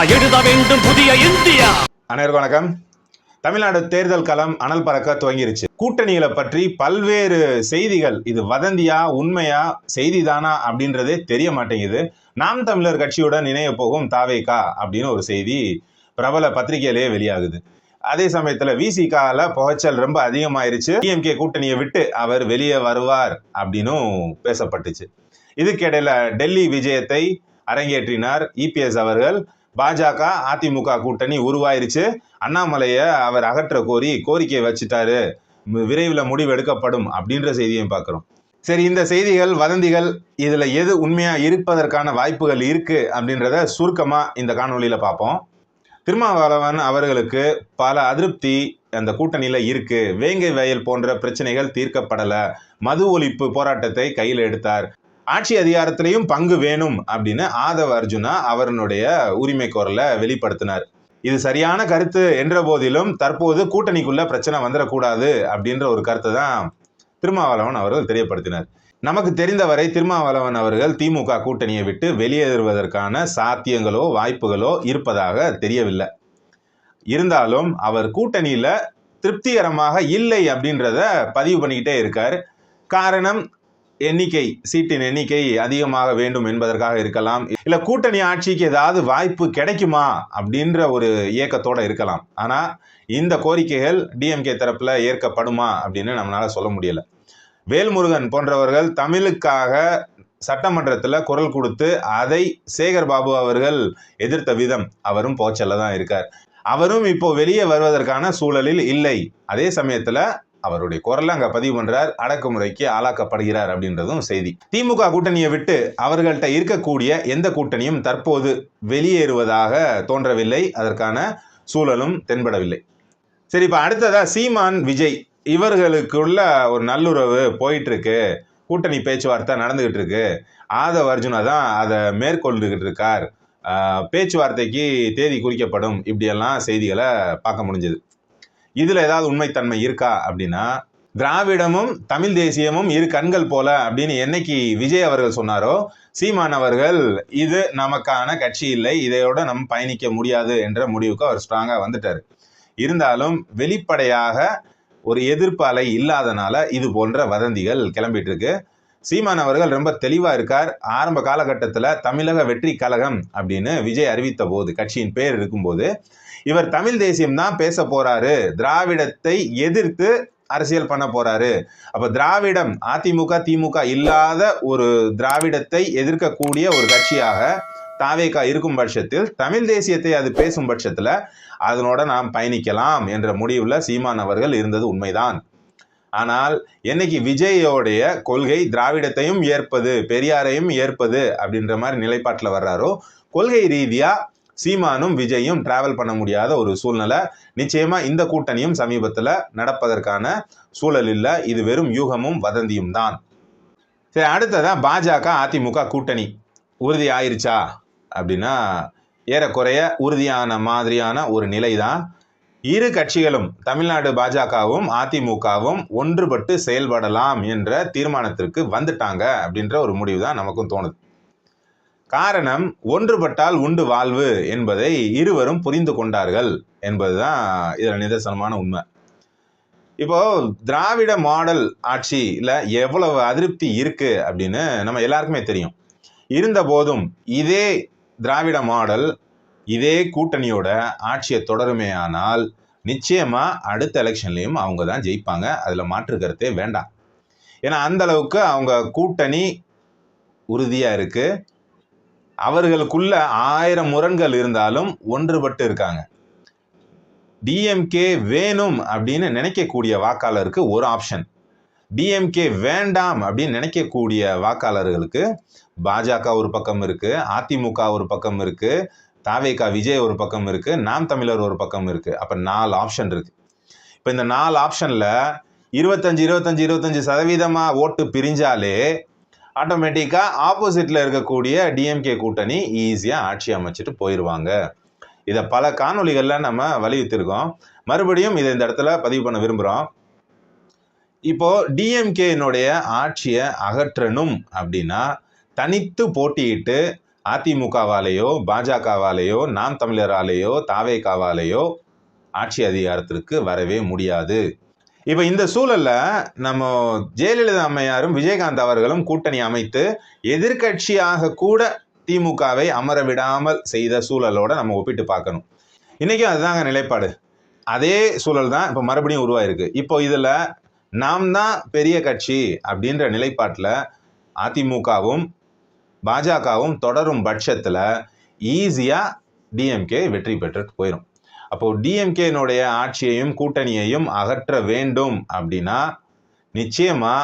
எழுத வேண்டும் புதிய இந்தியா. அனைவருக்கும் வணக்கம். தமிழ்நாடு தேர்தல் களம் அனல் பறக்க துவங்கிருச்சு. கூட்டணிகளை பற்றி பல்வேறு செய்திகள், இது வதந்தியா உண்மையா செய்திதானா அப்படின்றதே தெரிய மாட்டேங்குது. நாம் தமிழர் கட்சியுடன் இணைய போகும் தாவேகா அப்படின்னு ஒரு செய்தி பிரபல பத்திரிகையிலேயே வெளியாகுது. அதே சமயத்துல விசிகால புகைச்சல் ரொம்ப அதிகமாயிருச்சு. டிஎம்கே கூட்டணியை விட்டு அவர் வெளியே வருவார் அப்படின்னும் பேசப்பட்டுச்சு. இதுக்கிடையில டெல்லி விஜயத்தை அரங்கேற்றினார் இபிஎஸ் அவர்கள். பாஜக அதிமுக கூட்டணி உருவாயிருச்சு. அண்ணாமலையை அவர் அகற்ற கோரிக்கை வச்சுட்டாரு, விரைவில் முடிவு எடுக்கப்படும் அப்படின்ற செய்தியும் பார்க்குறோம். சரி, இந்த செய்திகள் வதந்திகள் இதுல எது உண்மையா இருப்பதற்கான வாய்ப்புகள் இருக்கு அப்படின்றத சுருக்கமா இந்த காணொலியில பார்ப்போம். திருமாவளவன் அவர்களுக்கு பல அதிருப்தி அந்த கூட்டணியில இருக்கு. வேங்கை வயல் போன்ற பிரச்சனைகள் தீர்க்கப்படல, மது ஒழிப்பு போராட்டத்தை கையில் எடுத்தார், ஆட்சி அதிகாரத்திலையும் பங்கு வேணும் அப்படின்னு ஆதவ அர்ஜுனா அவருடைய உரிமை கோரலை வெளிப்படுத்தினார். இது சரியான கருத்து என்ற போதிலும் தற்போது கூட்டணிக்குள்ள பிரச்சனை வந்துடக்கூடாது அப்படின்ற ஒரு கருத்தை தான் திருமாவளவன் அவர்கள் தெரியப்படுத்தினார். நமக்கு தெரிந்தவரை திருமாவளவன் அவர்கள் திமுக கூட்டணியை விட்டு வெளியேறுவதற்கான சாத்தியங்களோ வாய்ப்புகளோ இருப்பதாக தெரியவில்லை. இருந்தாலும் அவர் கூட்டணியில திருப்திகரமாக இல்லை அப்படின்றத பதிவு பண்ணிக்கிட்டே இருக்கார். காரணம், சீட்டின் எண்ணிக்கை அதிகமாக வேண்டும் என்பதற்காக இருக்கலாம், இல்ல கூட்டணி ஆட்சிக்கு ஏதாவது வாய்ப்பு கிடைக்குமா அப்படின்ற ஒரு இயக்கத்தோட இருக்கலாம். ஆனா இந்த கோரிக்கைகள் டிஎம்கே தரப்புல ஏற்கப்படுமா அப்படின்னு நம்மளால சொல்ல முடியல. வேல்முருகன் போன்றவர்கள் தமிழுக்காக சட்டமன்றத்துல குரல் கொடுத்து அதை சேகர் பாபு அவர்கள் எதிர்த்த விதம், அவரும் போச்சல்ல தான் இருக்கார். அவரும் இப்போ வெளியே வருவதற்கான சூழலில் இல்லை. அதே சமயத்துல அவருடைய குரலை அங்க பதிவு பண்றார், அடக்குமுறைக்கு ஆளாக்கப்படுகிறார் அப்படின்றதும் செய்தி. திமுக கூட்டணியை விட்டு அவர்கள்ட்ட இருக்கக்கூடிய எந்த கூட்டணியும் தற்போது வெளியேறுவதாக தோன்றவில்லை, அதற்கான சூழலும் தென்படவில்லை. சரி, இப்ப அடுத்ததா சீமான் விஜய் இவர்களுக்குள்ள ஒரு நல்லுறவு போயிட்டு இருக்கு, கூட்டணி பேச்சுவார்த்தை நடந்துகிட்டு இருக்கு, ஆதவ அர்ஜுனா தான் அதை மேற்கொண்டுகிட்டு இருக்கார், பேச்சுவார்த்தைக்கு தேதி குறிக்கப்படும், இப்படியெல்லாம் செய்திகளை பார்க்க முடிஞ்சது. இதுல ஏதாவது உண்மைத்தன்மை இருக்கா அப்படின்னா, திராவிடமும் தமிழ் தேசியமும் இரு கண்கள் போல அப்படின்னு என்னைக்கு விஜய் அவர்கள் சொன்னாரோ, சீமான் அவர்கள் இது நமக்கான கட்சி இல்லை, இதையோட நம்ம பயணிக்க முடியாது என்ற முடிவுக்கு அவர் ஸ்ட்ராங்கா வந்துட்டாரு. இருந்தாலும் வெளிப்படையாக ஒரு எதிர்ப்பு அலை இல்லாதனால இது போன்ற வதந்திகள் கிளம்பிட்டு இருக்கு. சீமான் அவர்கள் ரொம்ப தெளிவா இருக்கார். ஆரம்ப காலகட்டத்தில் தமிழக வெற்றி கழகம் அப்படின்னு விஜய் அறிவித்த போது, கட்சியின் பேர் இருக்கும்போது, இவர் தமிழ் தேசியம் தான் பேச போறாரு, திராவிடத்தை எதிர்த்து அரசியல் பண்ண போறாரு. அப்ப திராவிடம் அதிமுக திமுக இல்லாத ஒரு திராவிடத்தை எதிர்க்கக்கூடிய ஒரு கட்சியாக தாவேகா இருக்கும் பட்சத்தில், தமிழ் தேசியத்தை அது பேசும் பட்சத்துல அதனோட நாம் பயணிக்கலாம் என்ற முடிவுல சீமான் அவர்கள் இருந்தது உண்மைதான். ஆனால் என்னைக்கு விஜயோடைய கொள்கை திராவிடத்தையும் ஏற்பது பெரியாரையும் ஏற்பது அப்படின்ற மாதிரி நிலைப்பாட்டில் வர்றாரோ, கொள்கை ரீதியா சீமானும் விஜயும் டிராவல் பண்ண முடியாத ஒரு சூழ்நிலை. நிச்சயமா இந்த கூட்டணியும் சமீபத்துல நடப்பதற்கான சூழல் இல்ல, இது வெறும் யூகமும் வதந்தியும் தான். சரி, அடுத்ததான் பாஜக அதிமுக கூட்டணி உறுதி ஆயிருச்சா அப்படின்னா, ஏறக்குறைய உறுதியான மாதிரியான ஒரு நிலை தான். இரு கட்சிகளும், தமிழ்நாடு பாஜகவும் அதிமுகவும் ஒன்றுபட்டு செயல்படலாம் என்ற தீர்மானத்திற்கு வந்துட்டாங்க அப்படின்ற ஒரு முடிவு தான் நமக்கும் தோணுது. காரணம், ஒன்றுபட்டால் உண்டு வாழ்வு என்பதை இருவரும் புரிந்து கொண்டார்கள் என்பதுதான் இதுல நிதர்சனமான உண்மை. இப்போ திராவிட மாடல் ஆட்சியில எவ்வளவு அதிருப்தி இருக்கு அப்படின்னு நம்ம எல்லாருக்குமே தெரியும். இருந்த போதும் இதே திராவிட மாடல் இதே கூட்டணியோட ஆட்சியை தொடருமே ஆனால் நிச்சயமா அடுத்த எலெக்ஷன்லையும் அவங்க தான் ஜெயிப்பாங்க, அதுல மாற்று கருத்தே வேண்டாம். ஏன்னா அந்த அளவுக்கு அவங்க கூட்டணி உறுதியா இருக்கு. அவர்களுக்குள்ள 1000 முரண்கள் இருந்தாலும் ஒன்றுபட்டு இருக்காங்க. டிஎம்கே வேணும் அப்படின்னு நினைக்கக்கூடிய வாக்காளருக்கு ஒரு ஆப்ஷன், டிஎம்கே வேண்டாம் அப்படின்னு நினைக்கக்கூடிய வாக்காளர்களுக்கு பாஜக ஒரு பக்கம் இருக்கு, அதிமுக ஒரு பக்கம் இருக்கு, தாவேகா விஜய் ஒரு பக்கம் இருக்கு, நாம் தமிழர் ஒரு பக்கம் இருக்கு. அப்ப 4 ஆப்ஷன் இருக்கு. இப்ப இந்த 4 ஆப்ஷன்ல 25-25-25% ஓட்டு பிரிஞ்சாலே ஆட்டோமேட்டிக்கா ஆப்போசிட்ல இருக்கக்கூடிய டிஎம்கே கூட்டணி ஈஸியா ஆட்சி அமைச்சிட்டு போயிடுவாங்க. இதை பல காணொலிகள்ல நம்ம வலியுறுத்திருக்கோம். மறுபடியும் இதை இந்த இடத்துல பதிவு பண்ண விரும்புகிறோம். இப்போ டிஎம்கேனுடைய ஆட்சியை அகற்றணும் அப்படின்னா தனித்து போட்டியிட்டு அதிமுகவாலேயோ பாஜகவாலேயோ நாம் தமிழராலேயோ தாவேகாவாலேயோ ஆட்சி அதிகாரத்திற்கு வரவே முடியாது. இப்ப இந்த சூழல்ல நம்ம ஜெயலலிதா அம்மையாரும் விஜயகாந்த் அவர்களும் கூட்டணி அமைத்து எதிர்கட்சியாக கூட திமுகவை அமர விடாமல் செய்த சூழலோட நம்ம ஒப்பிட்டு பார்க்கணும். இன்னைக்கும் அதுதாங்க நிலைப்பாடு. அதே சூழல் தான் இப்போ மறுபடியும் உருவாயிருக்கு. இப்போ இதுல நாம் தான் பெரிய கட்சி அப்படின்ற நிலைப்பாட்டில் அதிமுகவும் பாஜகவும் தொடரும் பட்சத்தில் ஈஸியாக டிஎம்கே வெற்றி பெற்று போயிடும். அப்போ டிஎம்கேனுடைய ஆட்சியையும் கூட்டணியையும் அகற்ற வேண்டும் அப்படின்னா நிச்சயமா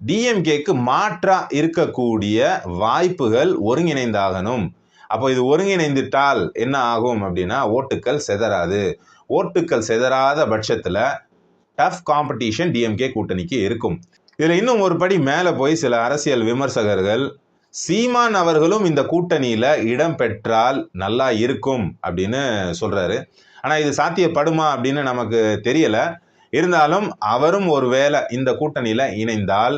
டிஎம்கேக்கு மாற்றா இருக்கக்கூடிய வாய்ப்புகள் ஒருங்கிணைந்தாகணும். அப்போ இது ஒருங்கிணைந்துட்டால் என்ன ஆகும் அப்படின்னா ஓட்டுக்கள் சிதறாது. ஓட்டுக்கள் சிதறாத பட்சத்தில் டஃப் காம்படிஷன் டிஎம்கே கூட்டணிக்கு இருக்கும். இதில் இன்னும் ஒரு படி மேலே போய் சில அரசியல் விமர்சகர்கள் சீமான் அவர்களும் இந்த கூட்டணியில இடம் பெற்றால் நல்லா இருக்கும் அப்படின்னு சொல்றாரு. ஆனா இது சாத்தியப்படுமா அப்படின்னு நமக்கு தெரியல. இருந்தாலும் அவரும் ஒருவேளை இந்த கூட்டணியில இணைந்தால்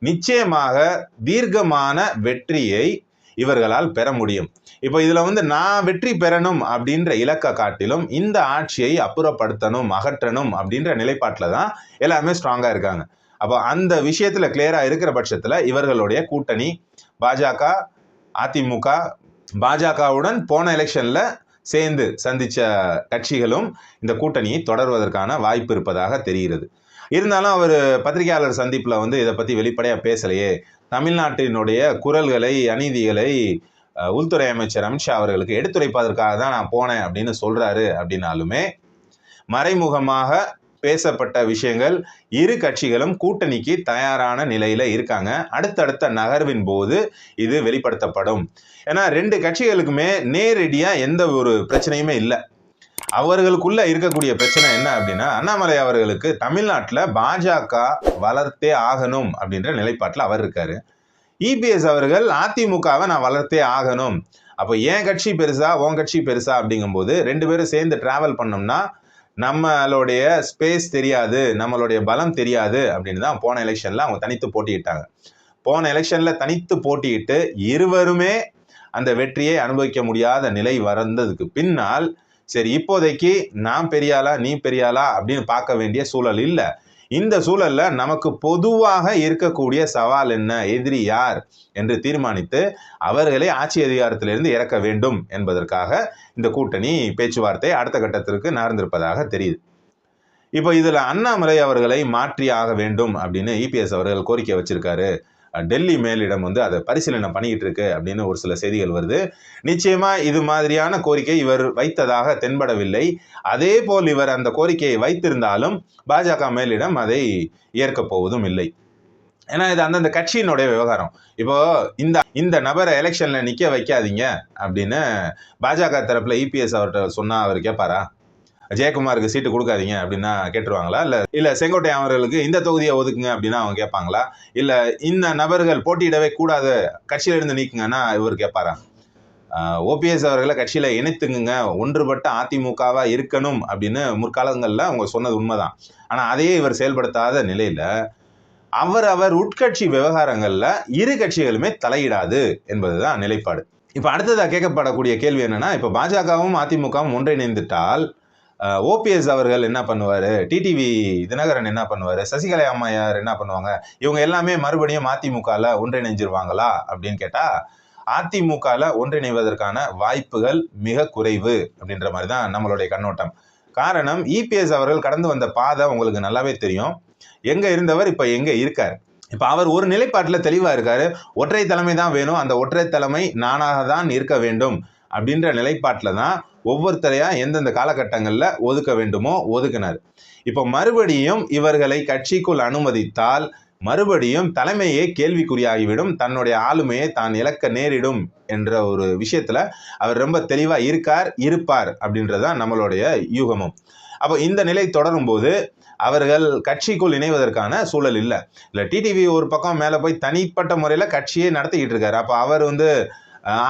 நிச்சயமாக தீர்க்கமான வெற்றியை இவர்களால் பெற முடியும். இப்போ இதுல நான் வெற்றி பெறணும் அப்படின்ற இலக்கை காட்டிலும் இந்த ஆட்சியை அப்புறப்படுத்தணும், அகற்றணும் அப்படின்ற நிலைப்பாட்டில் தான் எல்லாருமே ஸ்ட்ராங்கா இருக்காங்க. அப்போ அந்த விஷயத்துல கிளியரா இருக்கிற பட்சத்துல இவர்களுடைய கூட்டணி பாஜக, அதிமுக, பாஜகவுடன் போன எலெக்ஷன்ல சேர்ந்து சந்திச்ச கட்சிகளும் இந்த கூட்டணியை தொடர்வதற்கான வாய்ப்பு இருப்பதாக தெரிகிறது. இருந்தாலும் அவர் பத்திரிகையாளர் சந்திப்புல இதை பத்தி வெளிப்படையா பேசலையே. தமிழ்நாட்டினுடைய குரல்களை, அநீதிகளை உள்துறை அமைச்சர் அமித்ஷா அவர்களுக்கு எடுத்துரைப்பதற்காக தான் நான் போனேன் அப்படின்னு சொல்றாரு. அப்படின்னாலுமே மறைமுகமாக பேசப்பட்ட விஷயங்கள் இரு கட்சிகளும் கூட்டணிக்கு தயாரான நிலையில இருக்காங்க. அடுத்தடுத்த நகர்வின் போது இது வெளிப்படுத்தப்படும். ஏன்னா ரெண்டு கட்சிகளுக்குமே நேரடியா எந்த ஒரு பிரச்சனையுமே இல்லை. அவர்களுக்குள்ள இருக்கக்கூடிய பிரச்சனை என்ன அப்படின்னா அண்ணாமலை அவர்களுக்கு தமிழ்நாட்டில் பாஜக வளர்த்தே ஆகணும் அப்படின்ற நிலைப்பாட்டில் அவர் இருக்காரு. இபிஎஸ் அவர்கள் அதிமுகவை நான் வளர்த்தே ஆகணும், அப்போ என் கட்சி பெருசா உன் கட்சி பெருசா அப்படிங்கும்போது ரெண்டு பேரும் சேர்ந்து டிராவல் பண்ணோம்னா நம்மளுடைய ஸ்பேஸ் தெரியாது, நம்மளுடைய பலம் தெரியாது அப்படின்னு தான் போன எலெக்ஷன்ல அவங்க தனித்து போட்டியிட்டாங்க. போன எலெக்ஷன்ல தனித்து போட்டியிட்டு இருவருமே அந்த வெற்றியை அனுபவிக்க முடியாத நிலை வந்ததுக்கு பின்னால் சரி இப்போதைக்கு நான் பெரியாளா நீ பெரியாளா அப்படின்னு பார்க்க வேண்டிய சூழல் இல்லை. இந்த சூழல்ல நமக்கு பொதுவாக இருக்கக்கூடிய சவால் என்ன, எதிரி யார் என்று தீர்மானித்து அவர்களை ஆட்சி அதிகாரத்திலிருந்து இறக்க வேண்டும் என்பதற்காக இந்த கூட்டணி பேச்சுவார்த்தை அடுத்த கட்டத்திற்கு நகர்ந்திருப்பதாக தெரியுது. இப்போ இதுல அண்ணாமலை அவர்களை மாற்றி ஆக வேண்டும் அப்படின்னு இபிஎஸ் அவர்கள் கோரிக்கை வச்சிருக்காரு. டெல்லி மேலிடம் அதை பரிசீலனை பண்ணிக்கிட்டு இருக்கு அப்படின்னு ஒரு சில செய்திகள் வருது. நிச்சயமா இது மாதிரியான கோரிக்கை இவர் வைத்ததாக தென்படவில்லை. அதே போல் இவர் அந்த கோரிக்கையை வைத்திருந்தாலும் பாஜக மேலிடம் அதை ஏற்க போவதும் இல்லை. ஏன்னா இது அந்தந்த கட்சியினுடைய விவகாரம். இப்போ இந்த நபரை எலெக்ஷன்ல நிக்க வைக்காதீங்க அப்படின்னு பாஜக தரப்புல இபிஎஸ் அவர்கிட்ட சொன்னா அவர் கேட்பாரா? ஜெயக்குமாருக்கு சீட்டு கொடுக்காதீங்க அப்படின்னா கேட்டுருவாங்களா? இல்ல செங்கோட்டையன் அவர்களுக்கு இந்த தொகுதியை ஒதுக்குங்க அப்படின்னா அவங்க கேட்பாங்களா? இல்ல இந்த நபர்கள் போட்டியிடவே கூடாது, கட்சியில இருந்து நீக்குங்கன்னா இவர் கேட்பாரா? ஓபிஎஸ் அவர்களை கட்சியில இணைத்துங்க, ஒன்றுபட்ட அதிமுகவா இருக்கணும் அப்படின்னு முற்காலங்கள்ல அவங்க சொன்னது உண்மைதான். ஆனா அதையே இவர் செயல்படுத்தாத நிலையில அவர் உட்கட்சி விவகாரங்கள்ல இரு கட்சிகளுமே தலையிடாது என்பதுதான் நிலைப்பாடு. இப்ப அடுத்ததா கேட்கப்படக்கூடிய கேள்வி என்னன்னா, இப்ப பாஜகவும் அதிமுகவும் ஒன்றிணைந்துட்டால் ஓபிஎஸ் அவர்கள் என்ன பண்ணுவாரு, டிடிவி தினகரன் என்ன பண்ணுவாரு, சசிகலா அம்மையார் என்ன பண்ணுவாங்க, இவங்க எல்லாமே மறுபடியும் அதிமுகல ஒன்றிணைஞ்சிருவாங்களா அப்படின்னு கேட்டா அதிமுகல ஒன்றிணைவதற்கான வாய்ப்புகள் மிக குறைவு அப்படின்ற மாதிரி தான் நம்மளுடைய கண்ணோட்டம். காரணம் இபிஎஸ் அவர்கள் கடந்து வந்த பாதை உங்களுக்கு நல்லாவே தெரியும். எங்க இருந்தவர் இப்ப எங்க இருக்காரு. இப்ப அவர் ஒரு நிலைப்பாட்டுல தெளிவா இருக்காரு. ஒற்றை தலைமை தான் வேணும், அந்த ஒற்றை தலைமை நானாக தான் இருக்க வேண்டும் அப்படின்ற நிலைப்பாட்டுல தான் ஒவ்வொருத்தரையா எந்தெந்த காலகட்டங்கள்ல ஒதுக்க வேண்டுமோ ஒதுக்கினார். இப்போ மறுபடியும் இவர்களை கட்சிக்குள் அனுமதித்தால் மறுபடியும் தலைமையே கேள்விக்குறியாகிவிடும், தன்னுடைய ஆளுமையை தான் இழக்க நேரிடும் என்ற ஒரு விஷயத்துல அவர் ரொம்ப தெளிவா இருப்பார் அப்படின்றதுதான் நம்மளுடைய யூகமும். அப்போ இந்த நிலை தொடரும் போது அவர்கள் கட்சிக்குள் இணைவதற்கான சூழல் இல்லை. டிடிவி ஒரு பக்கம் மேல போய் தனிப்பட்ட முறையில கட்சியை நடத்திக்கிட்டு இருக்காரு. அப்போ அவர்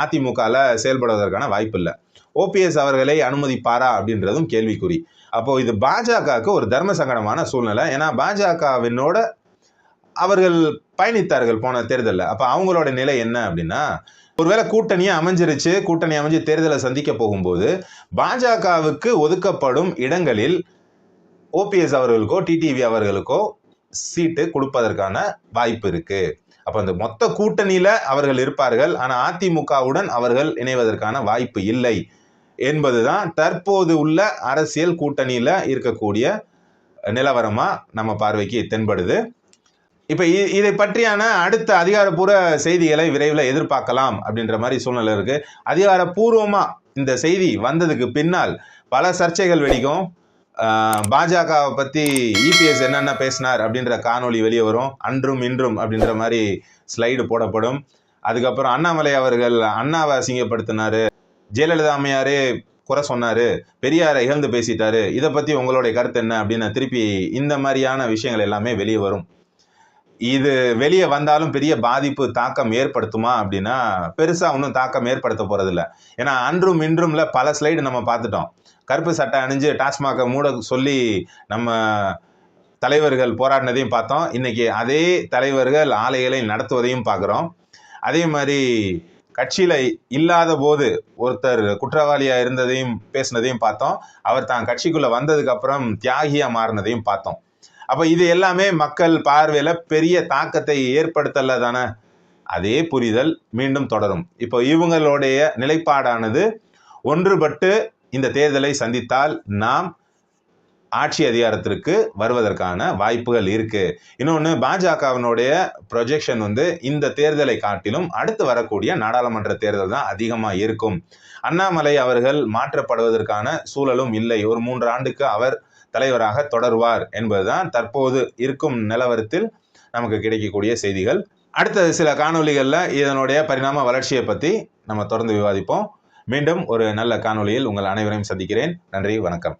அதிமுகல செயல்படுவதற்கான வாய்ப்பு இல்லை. ஓபிஎஸ் அவர்களை அனுமதிப்பாரா அப்படின்றதும் கேள்விக்குறி. அப்போ இது பாஜகவுக்கு ஒரு தர்ம சங்கடமான சூழ்நிலை. ஏன்னா பாஜகவினோட அவர்கள் பயணித்தார்கள் போன தேர்தலில். அப்ப அவங்களோட நிலை என்ன அப்படின்னா, ஒருவேளை கூட்டணியே அமைஞ்சிருச்சு, கூட்டணி அமைஞ்சு தேர்தலை சந்திக்க போகும்போது பாஜகவுக்கு ஒதுக்கப்படும் இடங்களில் ஓபிஎஸ் அவர்களுக்கோ டிடிவி அவர்களுக்கோ சீட்டு கொடுப்பதற்கான வாய்ப்பு இருக்கு. அப்ப அந்த மொத்த கூட்டணியில அவர்கள் இருப்பார்கள், ஆனா அதிமுகவுடன் அவர்கள் இணைவதற்கான வாய்ப்பு இல்லை என்பதுதான் தற்போது உள்ள அரசியல் கூட்டணியில இருக்கக்கூடிய நிலவரமா நம்ம பார்வைக்கு தென்படுது. இப்ப இதை பற்றியான அடுத்த அதிகாரப்பூர்வ செய்திகளை விரைவில் எதிர்பார்க்கலாம் அப்படின்ற மாதிரி சூழ்நிலை இருக்கு. அதிகாரப்பூர்வமா இந்த செய்தி வந்ததுக்கு பின்னால் பல சர்ச்சைகள் வெடிக்கும். பாஜகவை பத்தி இபிஎஸ் என்னென்ன பேசினார் அப்படின்ற காணொலி வெளியே வரும். அன்றும் இன்றும் அப்படின்ற மாதிரி ஸ்லைடு போடப்படும். அதுக்கப்புறம் அண்ணாமலை அவர்கள் அண்ணாவை அசிங்கப்படுத்தினாரு, ஜெயலலிதா அம்மையாரே குறை சொன்னாரு, பெரியாரை இகழ்ந்து பேசிட்டாரு, இதை பத்தி உங்களுடைய கருத்து என்ன அப்படின்னு திருப்பி இந்த மாதிரியான விஷயங்கள் எல்லாமே வெளியே வரும். இது வெளியே வந்தாலும் பெரிய பாதிப்பு தாக்கம் ஏற்படுத்துமா அப்படின்னா பெருசா ஒன்றும் தாக்கம் ஏற்படுத்த போறது இல்லை. ஏன்னா அன்றும் இன்றும்ல பல ஸ்லைடு நம்ம பார்த்துட்டோம். கருப்பு சட்டை அணிஞ்சு டாஸ்மாகை மூட சொல்லி நம்ம தலைவர்கள் போராடினதையும் பார்த்தோம். இன்னைக்கு அதே தலைவர்கள் ஆலைகளை நடத்துவதையும் பார்க்குறோம். அதே மாதிரி கட்சியில இல்லாத போது ஒருத்தர் குற்றவாளியா இருந்ததையும் பேசினதையும் பார்த்தோம். அவர் தான் கட்சிக்குள்ள வந்ததுக்கு அப்புறம் தியாகியா மாறினதையும் பார்த்தோம். அப்ப இது எல்லாமே மக்கள் பார்வையில பெரிய தாக்கத்தை ஏற்படுத்தல தானே. அதே புரிதல் மீண்டும் தொடரும். இப்போ இவங்களுடைய நிலைப்பாடானது ஒன்றுபட்டு இந்த தேர்தலை சந்தித்தால் நாம் ஆட்சி அதிகாரத்திற்கு வருவதற்கான வாய்ப்புகள் இருக்கு. இன்னொன்று, பாஜகவினுடைய ப்ரொஜெக்ஷன் இந்த தேர்தலை காட்டிலும் அடுத்து வரக்கூடிய நாடாளுமன்ற தேர்தல் தான் அதிகமாக இருக்கும். அண்ணாமலை அவர்கள் மாற்றப்படுவதற்கான சூழலும் இல்லை. ஒரு 3 ஆண்டுக்கு அவர் தலைவராக தொடர்வார் என்பதுதான் தற்போது இருக்கும் நிலவரத்தில் நமக்கு கிடைக்கக்கூடிய செய்திகள். அடுத்த சில காணொலிகளில் இதனுடைய பரிணாம வளர்ச்சியை பற்றி நம்ம தொடர்ந்து விவாதிப்போம். மீண்டும் ஒரு நல்ல காணொலியில் உங்கள் அனைவரையும் சந்திக்கிறேன். நன்றி, வணக்கம்.